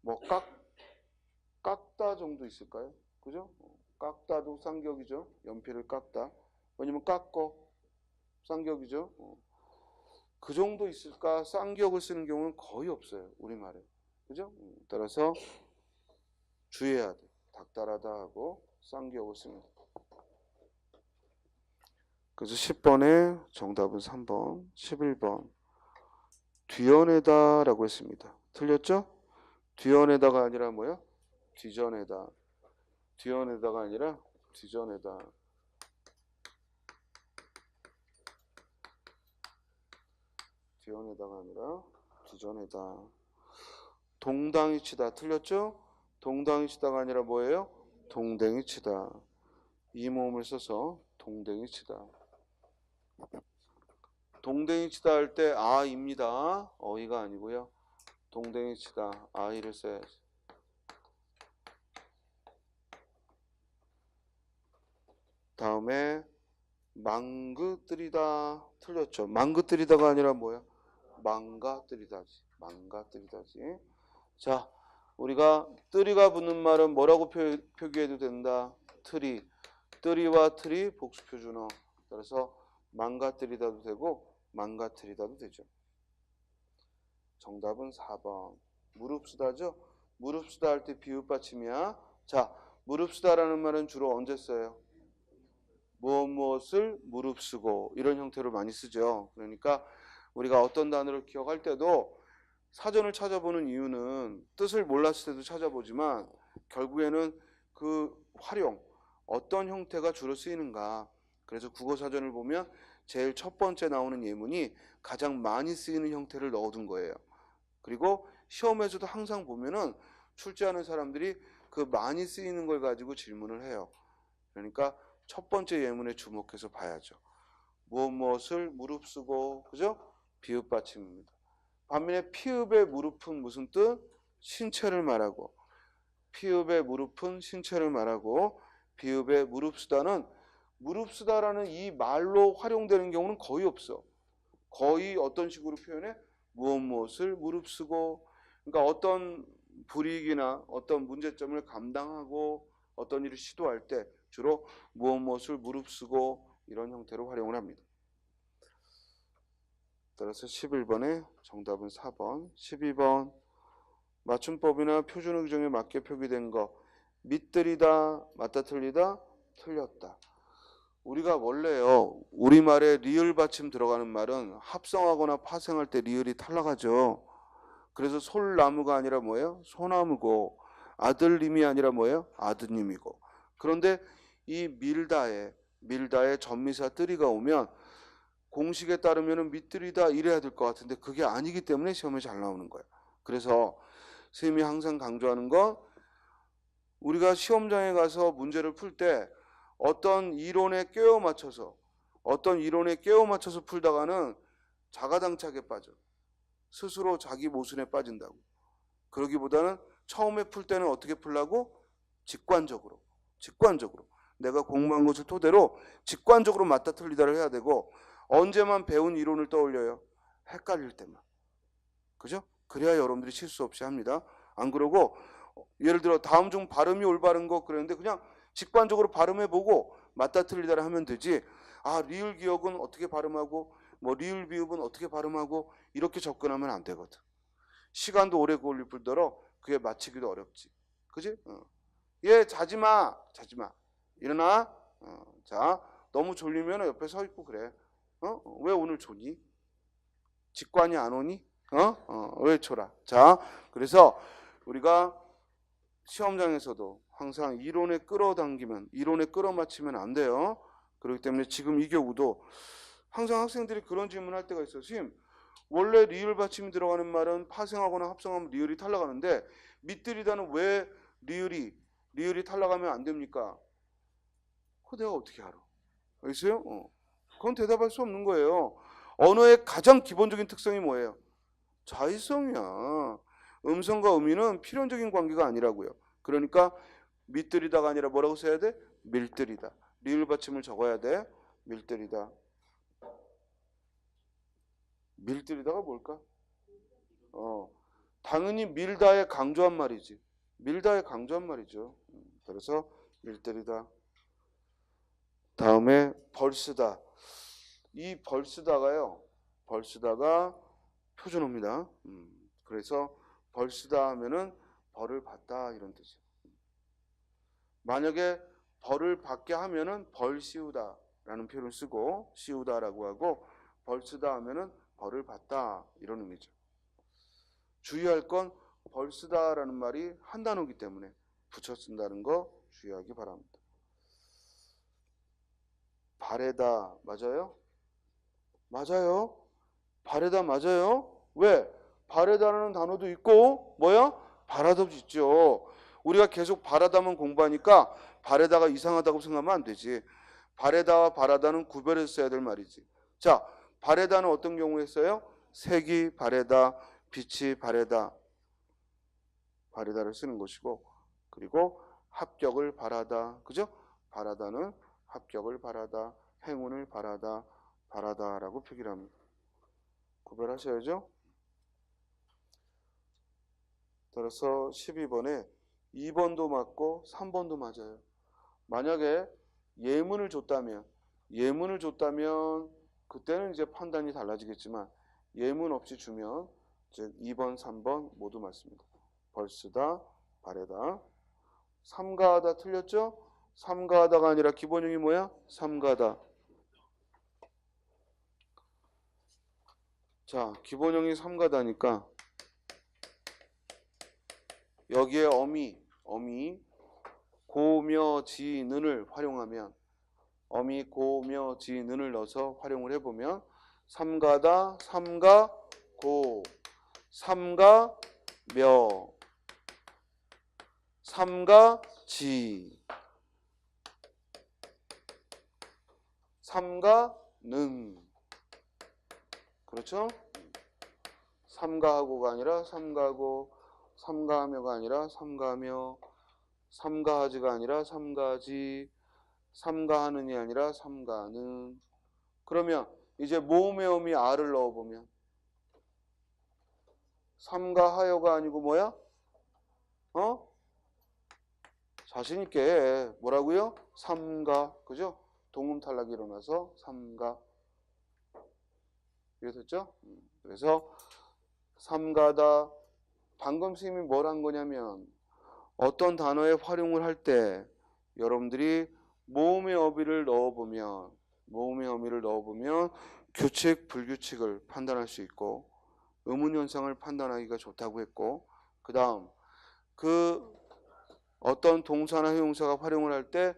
S1: 뭐 깎다 정도 있을까요? 그죠? 깎다도 쌍기역이죠. 연필을 깎다. 왜냐면 깎고 쌍기역이죠. 그 정도 있을까? 쌍기역을 쓰는 경우는 거의 없어요. 우리말에. 그죠? 따라서 주의해야 돼. 닥달하다 하고 쌍기역을 씁니다. 그래서 10번에 정답은 3번, 11번. 뒤어내다 라고 했습니다. 틀렸죠? 뒤어내다가 아니라 뭐야? 뒤져내다. 뒤어내다가 아니라 뒤져내다. 뒤어내다가 아니라 뒤져내다. 동당이 치다. 틀렸죠? 동당이 치다가 아니라 뭐예요? 동댕이 치다. 이 모음을 써서 동댕이 치다. 동댕이 치다 할 때 아입니다. 어이가 아니고요. 동댕이 치다. 아이를 써야지. 다음에 망그뜨리다. 틀렸죠? 망그뜨리다가 아니라 뭐야? 망가뜨리다지. 망가뜨리다지. 자, 우리가 뜨리가 붙는 말은 뭐라고 표기해도 된다? 트리. 뜨리와 트리 복수표준어. 그래서 망가뜨리다도 되고 망가뜨리다도 되죠. 정답은 4번. 무릅쓰다죠? 무릅쓰다 할 때 비읍받침이야. 자, 무릅쓰다라는 말은 주로 언제 써요? 무엇을 무릅쓰고 이런 형태로 많이 쓰죠. 그러니까 우리가 어떤 단어를 기억할 때도 사전을 찾아보는 이유는 뜻을 몰랐을 때도 찾아보지만 결국에는 그 활용, 어떤 형태가 주로 쓰이는가. 그래서 국어사전을 보면 제일 첫 번째 나오는 예문이 가장 많이 쓰이는 형태를 넣어둔 거예요. 그리고 시험에서도 항상 보면은 출제하는 사람들이 그 많이 쓰이는 걸 가지고 질문을 해요. 그러니까 첫 번째 예문에 주목해서 봐야죠. 무엇을 무릅쓰고, 그죠? 비읍 받침입니다. 반면에 피읍의 무릎은 무슨 뜻? 신체를 말하고, 피읍의 무릎은 신체를 말하고, 비읍의 무릅쓰다는 무릅쓰다라는 이 말로 활용되는 경우는 거의 없어. 거의 어떤 식으로 표현해? 무엇을 무릅쓰고, 그러니까 어떤 불이익이나 어떤 문제점을 감당하고 어떤 일을 시도할 때 주로 무엇을 무릅쓰고 이런 형태로 활용을 합니다. 따라서 11번에 정답은 4번, 12번 맞춤법이나 표준어 규정에 맞게 표기된 거 밑들이다, 맞다 틀리다, 틀렸다. 우리가 원래요, 우리말에 리을 받침 들어가는 말은 합성하거나 파생할 때 리을이 탈락하죠. 그래서 솔나무가 아니라 뭐예요? 소나무고, 아들님이 아니라 뭐예요? 아드님이고. 그런데 이 밀다에 전미사 뜨리가 오면 공식에 따르면 밑뜨리다 이래야 될 것 같은데 그게 아니기 때문에 시험에 잘 나오는 거예요. 그래서 선생님이 항상 강조하는 건 우리가 시험장에 가서 문제를 풀 때 어떤 이론에 꿰어 맞춰서 풀다가는 자가당착에 빠져. 스스로 자기 모순에 빠진다고. 그러기보다는 처음에 풀 때는 어떻게 풀라고? 직관적으로. 내가 공부한 것을 토대로 직관적으로 맞다 틀리다를 해야 되고 언제만 배운 이론을 떠올려요? 헷갈릴 때만. 그죠? 그래야 여러분들이 실수 없이 합니다. 안 그러고 예를 들어 다음 중 발음이 올바른 거 그랬는데 그냥 직관적으로 발음해보고 맞다 틀리다를 하면 되지. 아, 리을 기억은 어떻게 발음하고 뭐 리을 비읍은 어떻게 발음하고 이렇게 접근하면 안 되거든. 시간도 오래 걸릴 뿐더러 그게 맞히기도 어렵지. 그지? 얘 자지마. 일어나. 자, 너무 졸리면 옆에 서 있고 그래. 왜 오늘 조니? 직관이 안 오니? 왜 졸아? 자, 그래서 우리가 시험장에서도 항상 이론에 끌어맞히면 안 돼요. 그렇기 때문에 지금 이 경우도 항상 학생들이 그런 질문을 할 때가 있어요. 선생님, 원래 리을 받침이 들어가는 말은 파생하거나 합성하면 리을이 탈락하는데 밑들이다는 왜 리을이 탈락하면 안 됩니까? 그거 내가 어떻게 알아? 알겠어요? 그건 대답할 수 없는 거예요. 언어의 가장 기본적인 특성이 뭐예요? 자의성이야. 음성과 의미는 필연적인 관계가 아니라고요. 그러니까 밑들이다가 아니라 뭐라고 써야 돼? 밀들이다. 리을 받침을 적어야 돼. 밀들이다. 밀들이다가 뭘까? 당연히 밀다에 강조한 말이지. 그래서 밀들이다. 다음에 벌쓰다. 이 벌쓰다가 표준어입니다. 그래서 벌쓰다 하면은 벌을 받다 이런 뜻이에요. 만약에 벌을 받게 하면은 벌 씌우다라는 표현을 쓰고 씌우다라고 하고 벌쓰다 하면은 벌을 받다 이런 의미죠. 주의할 건 벌쓰다라는 말이 한 단어이기 때문에 붙여 쓴다는 거 주의하기 바랍니다. 바래다 맞아요? 맞아요. 바래다 맞아요. 왜? 바래다라는 단어도 있고 뭐야? 바라도 있죠. 우리가 계속 바라다만 공부하니까 바래다가 이상하다고 생각하면 안 되지. 바래다와 바라다는 구별해서 써야 될 말이지. 자, 바래다는 어떤 경우에 써요? 색이 바래다, 빛이 바래다. 바래다를 쓰는 것이고 그리고 합격을 바라다. 그죠? 바라다는 합격을 바라다, 행운을 바라다라고 표기를 합니다. 구별하셔야죠. 따라서 12번에 2번도 맞고 3번도 맞아요. 만약에 예문을 줬다면 그때는 이제 판단이 달라지겠지만 예문 없이 주면 즉 2번, 3번 모두 맞습니다. 벌쓰다, 바래다. 삼가하다 틀렸죠? 삼가하다가 아니라 기본형이 뭐야? 삼가다. 자, 기본형이 삼가다니까 여기에 어미 고며지는을 활용하면 어미 고며지는을 넣어서 활용을 해보면 삼가다, 삼가고, 삼가며, 삼가지, 삼가는 그렇죠? 삼가하고가 아니라 삼가고, 삼가하며가 아니라 삼가며, 삼가하지가 아니라 삼가지, 삼가하는이 아니라 삼가는. 그러면 이제 모음의 어미 아를 넣어보면 삼가하여가 아니고 뭐야? 자신있게 해. 뭐라고요? 삼가. 그죠? 동음 탈락이 일어나서 삼가. 이해됐죠? 그래서 삼가다. 방금 선생님이 뭘 한 거냐면 어떤 단어의 활용을 할 때 여러분들이 모음의 어미를 넣어보면 규칙, 불규칙을 판단할 수 있고 의문 현상을 판단하기가 좋다고 했고, 그 다음 그 어떤 동사나 형용사가 활용을 할 때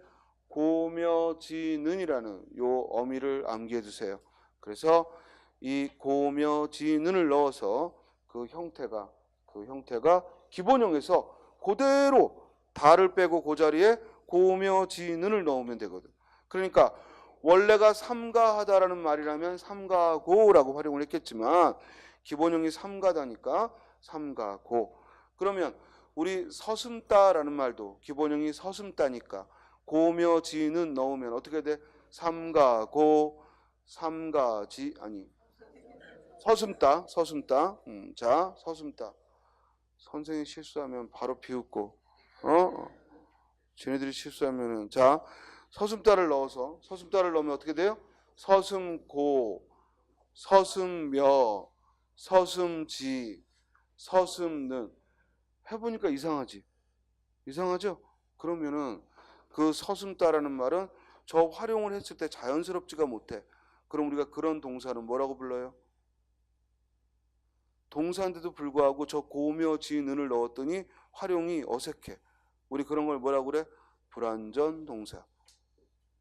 S1: 고며지는이라는 요 어미를 암기해 두세요. 그래서 이 고며지는을 넣어서 그 형태가 기본형에서 그대로 다를 빼고 그 자리에 고며지는을 넣으면 되거든. 그러니까 원래가 삼가하다라는 말이라면 삼가고라고 활용을 했겠지만 기본형이 삼가다니까 삼가고. 그러면 우리 서슴다라는 말도 기본형이 서슴다니까 고며지는 넣으면 어떻게 돼? 삼가고 삼가지 아니 서슴다. 자, 서슴다. 선생이 실수하면 바로 비웃고 쟤네들이 실수하면은 자, 서슴다를 넣으면 어떻게 돼요? 서슴고, 서슴며, 서슴지, 서슴는. 해보니까 이상하죠? 그러면은 그 서슴다라는 말은 저 활용을 했을 때 자연스럽지가 못해. 그럼 우리가 그런 동사는 뭐라고 불러요? 동사인데도 불구하고 저 고며 지는을 넣었더니 활용이 어색해. 우리 그런 걸 뭐라고 그래? 불완전 동사.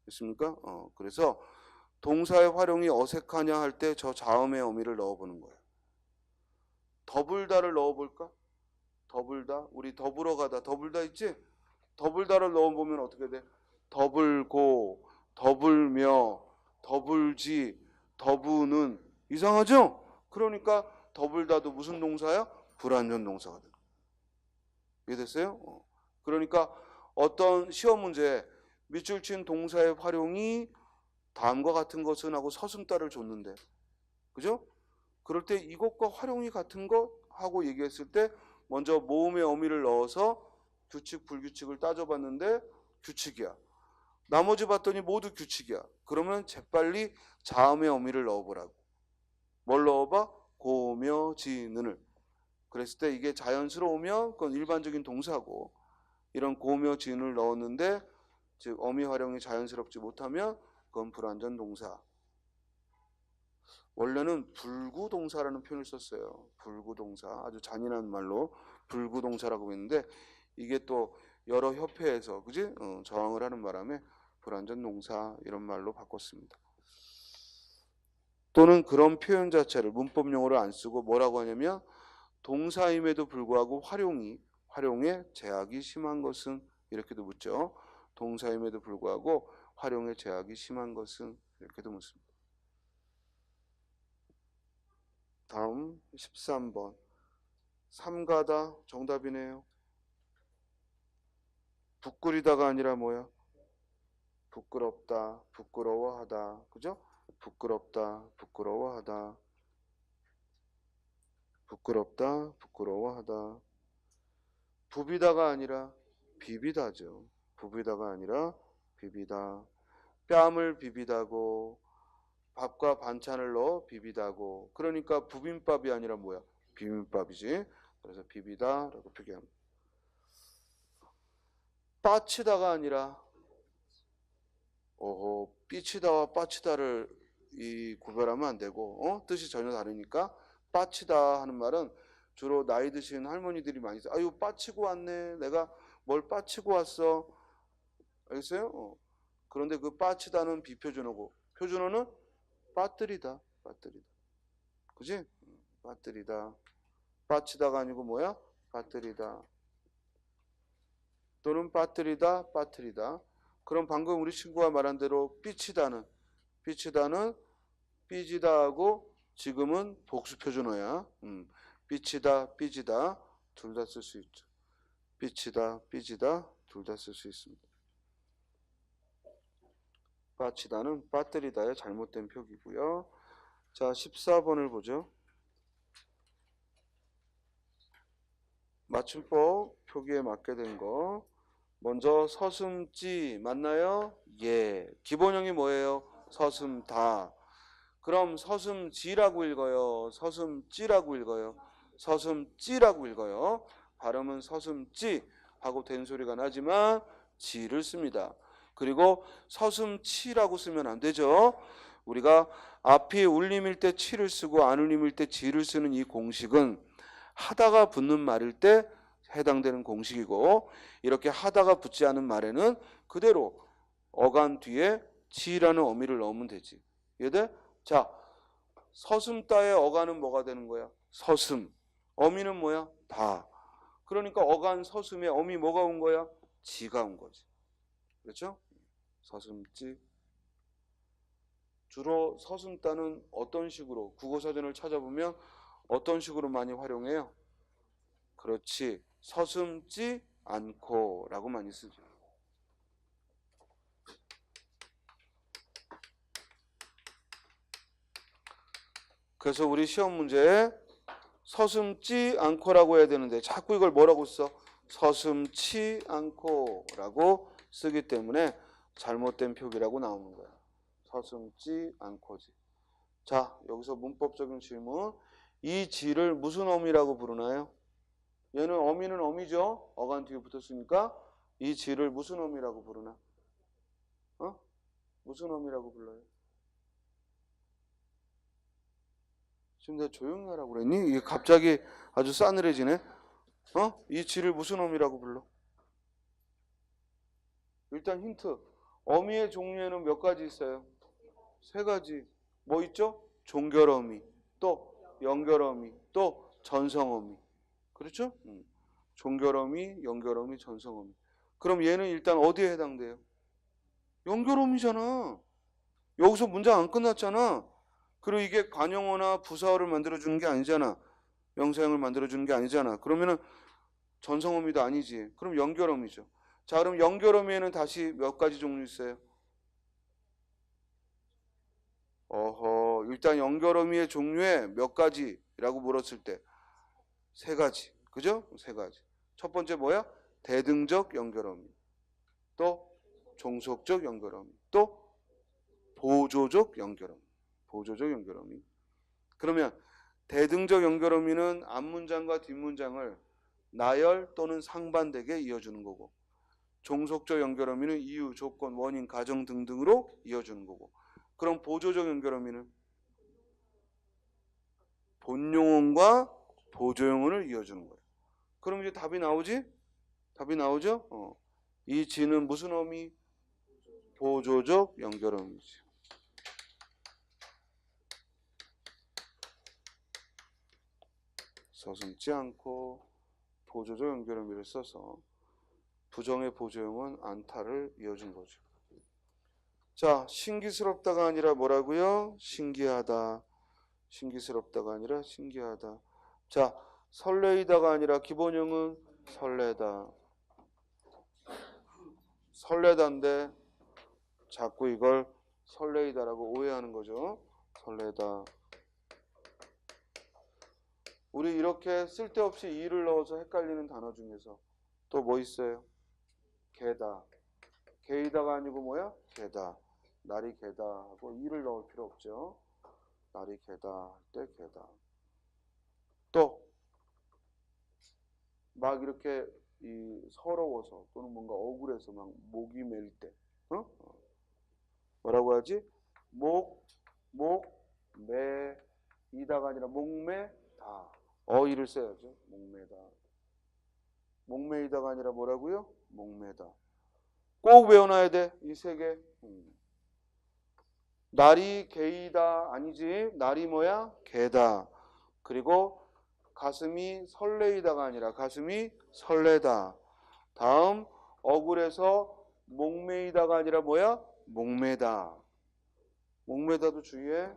S1: 됐습니까? 그래서 동사의 활용이 어색하냐 할 때 저 자음의 어미를 넣어보는 거예요. 더불다를 넣어볼까? 더불다. 우리 더불어 가다. 더불다 있지? 더불다를 넣어보면 어떻게 돼? 더불고, 더불며, 더불지, 더부는. 이상하죠? 그러니까 더불다도 무슨 동사야? 불완전 동사가 돼. 이해됐어요? 그러니까 어떤 시험 문제에 밑줄 친 동사의 활용이 다음과 같은 것은 하고 서슴다를 줬는데, 그죠? 그럴 때 이것과 활용이 같은 것 하고 얘기했을 때 먼저 모음의 어미를 넣어서 규칙 불규칙을 따져봤는데 규칙이야. 나머지 봤더니 모두 규칙이야. 그러면 재빨리 자음의 어미를 넣어보라고. 뭘 넣어봐? 고며 지는을. 그랬을 때 이게 자연스러우면 그건 일반적인 동사고, 이런 고며 지은을 넣었는데 즉 어미 활용이 자연스럽지 못하면 그건 불완전 동사. 원래는 불구동사라는 표현을 썼어요. 불구동사. 아주 잔인한 말로 불구동사라고 했는데 이게 또 여러 협회에서 그지? 저항을 하는 바람에 불완전 동사 이런 말로 바꿨습니다. 또는 그런 표현 자체를 문법 용어를 안 쓰고 뭐라고 하냐면 동사임에도 불구하고 활용에 제약이 심한 것은 이렇게도 묻죠. 동사임에도 불구하고 활용에 제약이 심한 것은 이렇게도 묻습니다. 다음 13번. 삼가다 정답이네요. 부끄리다가 아니라 뭐야? 부끄럽다, 부끄러워하다. 그죠? 부끄럽다, 부끄러워하다. 부끄럽다, 부끄러워하다. 부비다가 아니라 비비다죠. 부비다가 아니라 비비다. 뺨을 비비다고, 밥과 반찬을 넣어 비비다고. 그러니까 부빔밥이 아니라 뭐야? 비빔밥이지. 그래서 비비다라고 표기합니다. 빠치다가 아니라 삐치다와 빠치다를 구별하면 안 되고 뜻이 전혀 다르니까 빠치다 하는 말은 주로 나이 드신 할머니들이 많이 써요. 아유 빠치고 왔네. 내가 뭘 빠치고 왔어. 알겠어요? 그런데 그 빠치다는 비표준어고 표준어는 빠뜨리다. 그지? 빠뜨리다. 빠치다가 아니고 뭐야? 빠뜨리다. 또는 빠뜨리다. 그럼 방금 우리 친구가 말한 대로 삐치다는 삐지다하고 지금은 복수 표준어야. 삐치다, 삐지다 둘 다 쓸 수 있죠. 삐치다, 삐지다 둘 다 쓸 수 있습니다. 빠치다는 빠뜨리다의 잘못된 표기고요. 자, 14번을 보죠. 맞춤법 표기에 맞게 된 거. 먼저 서슴지 맞나요? 예. 기본형이 뭐예요? 서슴다. 그럼 서슴지라고 읽어요? 서슴찌라고 읽어요? 서슴찌라고 읽어요. 발음은 서슴찌 하고 된 소리가 나지만 지를 씁니다. 그리고 서슴치라고 쓰면 안 되죠. 우리가 앞이 울림일 때 치를 쓰고 안 울림일 때 지를 쓰는 이 공식은 하다가 붙는 말일 때 해당되는 공식이고, 이렇게 하다가 붙지 않은 말에는 그대로 어간 뒤에 지라는 어미를 넣으면 되지. 이해돼? 자, 서슴따의 어간은 뭐가 되는 거야? 서슴. 어미는 뭐야? 다. 그러니까 어간 서슴에 어미 뭐가 온 거야? 지가 온 거지. 그렇죠? 서슴지. 주로 서슴따는 어떤 식으로, 국어사전을 찾아보면 어떤 식으로 많이 활용해요? 그렇지. 서슴지 않고 라고 많이 쓰죠. 그래서 우리 시험 문제에 서슴지 않고라고 해야 되는데 자꾸 이걸 뭐라고 써? 서슴치 않고라고 쓰기 때문에 잘못된 표기라고 나오는 거야. 서슴지 않고지. 자, 여기서 문법적인 질문. 이 지를 무슨 어미라고 부르나요? 얘는 어미는 어미죠. 어간 뒤에 붙었으니까 이 지를 무슨 어미라고 부르나? 무슨 어미라고 불러요? 지금 내가 조용히 하라고 그랬니? 이게 갑자기 아주 싸늘해지네. 이 지를 무슨 어미라고 불러? 일단 힌트. 어미의 종류에는 몇 가지 있어요? 세 가지. 뭐 있죠? 종결어미, 또 연결어미, 또 전성어미. 그렇죠? 종결어미, 연결어미, 전성어미. 그럼 얘는 일단 어디에 해당돼요? 연결어미잖아. 여기서 문장 안 끝났잖아. 그리고 이게 관용어나 부사어를 만들어주는 게 아니잖아. 명사형을 만들어주는 게 아니잖아. 그러면은 전성어미도 아니지. 그럼 연결어미죠. 자, 그럼 연결어미에는 다시 몇 가지 종류 있어요? 일단 연결어미의 종류에 몇 가지라고 물었을 때 세 가지. 그죠? 세 가지. 첫 번째 뭐야? 대등적 연결어미. 또 종속적 연결어미. 또 보조적 연결어미. 보조적 연결어미. 그러면 대등적 연결어미는 앞문장과 뒷문장을 나열 또는 상반되게 이어주는 거고, 종속적 연결어미는 이유, 조건, 원인, 가정 등등으로 이어주는 거고, 그럼 보조적 연결어미는 본용언과 보조용언을 이어주는 거예요. 그럼 이제 답이 나오지? 답이 나오죠? 이 지는 무슨 어미? 보조적 연결어미지. 서슴지 않고 보조적 연결어미를 써서 부정의 보조용은 안타를 이어준 거죠. 자, 신기스럽다가 아니라 뭐라고요? 신기하다. 신기스럽다가 아니라 신기하다. 자, 설레이다가 아니라 기본형은 설레다. 설레다인데 자꾸 이걸 설레이다라고 오해하는 거죠. 설레다. 우리 이렇게 쓸데없이 이를 넣어서 헷갈리는 단어 중에서 또 뭐 있어요? 개다. 개이다가 아니고 뭐야? 개다. 날이 개다 하고 이를 넣을 필요 없죠. 날이 개다 할 때 개다. 또 막 이렇게 서러워서 또는 뭔가 억울해서 막 목이 맬 때, 뭐라고 하지? 매이다가 아니라 목매다. 어이를 써야죠. 목매다. 목매이다가 아니라 뭐라고요? 목매다. 꼭 외워놔야 돼. 이 세 개. 날이 개이다 아니지. 날이 뭐야? 개다. 그리고 가슴이 설레이다가 아니라 가슴이 설레다. 다음 억울해서 목매이다가 아니라 뭐야? 목매다. 목매다도 주의해.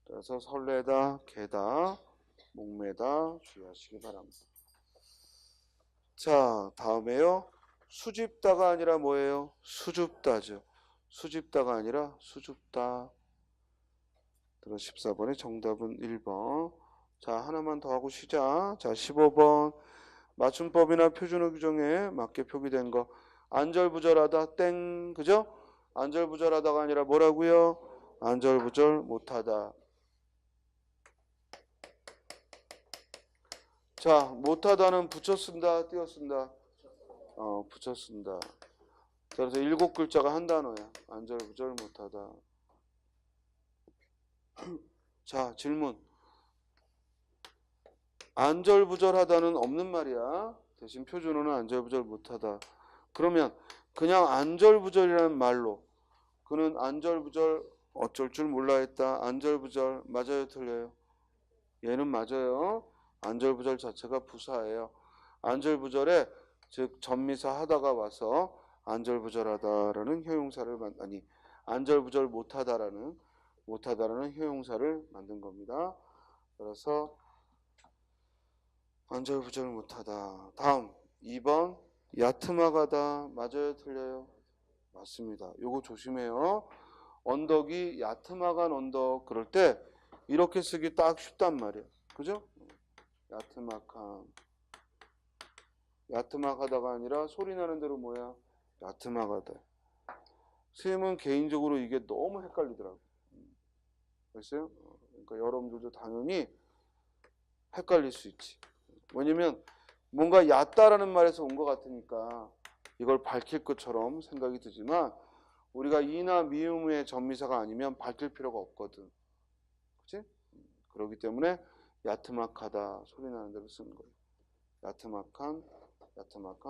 S1: 그래서 설레다, 개다, 목매다 주의하시기 바랍니다. 자, 다음에요. 수집다가 아니라 뭐예요? 수줍다죠. 수집다가 아니라 수줍다. 14번의 정답은 1번. 자, 하나만 더 하고 쉬자. 자, 15번. 맞춤법이나 표준어 규정에 맞게 표기된 거. 안절부절하다 땡. 그죠? 안절부절하다가 아니라 뭐라고요? 안절부절 못하다. 자, 못하다는 붙여 쓴다, 띄어 쓴다? 붙여 쓴다. 그래서 7글자가 한 단어야. 안절부절 못하다. 자, 질문. 안절부절하다는 없는 말이야. 대신 표준어는 안절부절 못하다. 그러면 그냥 안절부절이라는 말로 그는 안절부절 어쩔 줄 몰라 했다. 안절부절 맞아요, 틀려요? 얘는 맞아요. 안절부절 자체가 부사예요. 안절부절에 즉 전미사 하다가 와서 안절부절하다라는 효용사를 아니 안절부절 못하다라는 효용사를 만든 겁니다. 그래서 안절부절 못하다. 다음 2번 야트막하다 맞아요, 틀려요? 맞습니다. 요거 조심해요. 언덕이 야트막한 언덕 그럴 때 이렇게 쓰기 딱 쉽단 말이에요. 그죠? 야트막하다가 아니라 소리 나는 대로 뭐야? 야트막하다. 선생님은 개인적으로 이게 너무 헷갈리더라고요. 됐어요? 그러니까 여러분들도 당연히 헷갈릴 수 있지. 왜냐면 뭔가 얕다라는 말에서 온 것 같으니까 이걸 밝힐 것처럼 생각이 드지만 우리가 이나 미음의 전미사가 아니면 밝힐 필요가 없거든. 그치? 그렇기 때문에 야트막하다 소리 나는 대로 쓰는 거예요. 야트막한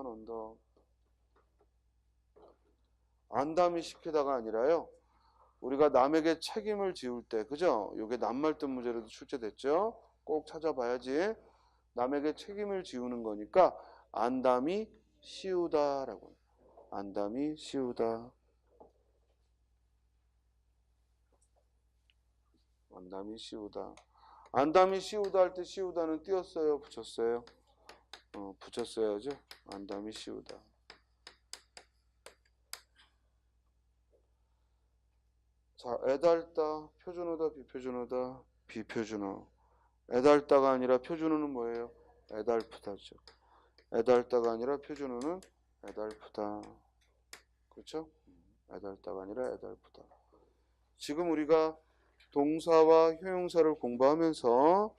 S1: 언덕. 안담이 시키다가 아니라요. 우리가 남에게 책임을 지울 때, 그죠? 이게 낱말뜻 문제로도 출제됐죠? 꼭 찾아봐야지. 남에게 책임을 지우는 거니까 안담이 씌우다라고. 안담이 씌우다. 안담이 씌우다. 안담이 씌우다 할 때 씌우다는 띄었어요? 붙였어요? 붙였어야죠. 안담이 씌우다. 자, 애달다. 표준어다, 비표준어다? 비표준어. 애달다가 아니라 표준어는 뭐예요? 애달프다죠. 애달다가 아니라 표준어는 애달프다. 그렇죠? 애달다가 아니라 애달프다. 지금 우리가 동사와 효용사를 공부하면서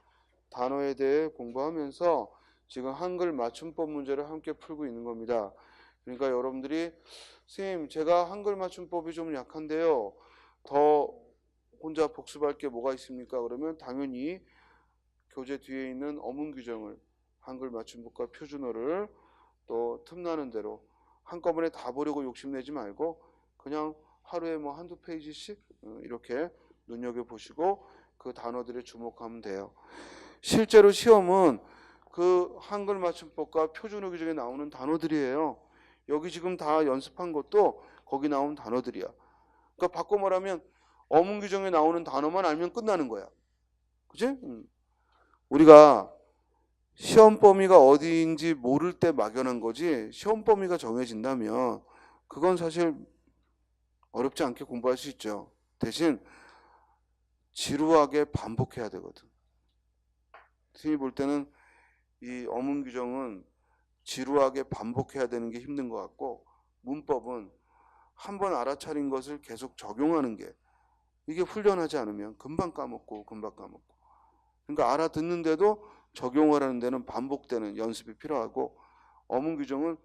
S1: 단어에 대해 공부하면서 지금 한글 맞춤법 문제를 함께 풀고 있는 겁니다. 그러니까 여러분들이 선생님 제가 한글 맞춤법이 좀 약한데요. 더 혼자 복습할 게 뭐가 있습니까? 그러면 당연히 교재 뒤에 있는 어문 규정을 한글 맞춤법과 표준어를 또 틈나는 대로 한꺼번에 다 보려고 욕심내지 말고 그냥 하루에 뭐 한두 페이지씩 이렇게 눈여겨보시고 그 단어들에 주목하면 돼요. 실제로 시험은 그 한글 맞춤법과 표준어 규정에 나오는 단어들이에요. 여기 지금 다 연습한 것도 거기 나온 단어들이야. 그러니까 바꿔 말하면 어문 규정에 나오는 단어만 알면 끝나는 거야. 그치? 우리가 시험 범위가 어디인지 모를 때 막연한 거지 시험 범위가 정해진다면 그건 사실 어렵지 않게 공부할 수 있죠. 대신 지루하게 반복해야 되거든. 선생님이 볼 때는 이 어문 규정은 지루하게 반복해야 되는 게 힘든 것 같고 문법은 한번 알아차린 것을 계속 적용하는 게 이게 훈련하지 않으면 금방 까먹고 그러니까 알아듣는데도 적용을 하는 데는 반복되는 연습이 필요하고 어문 규정은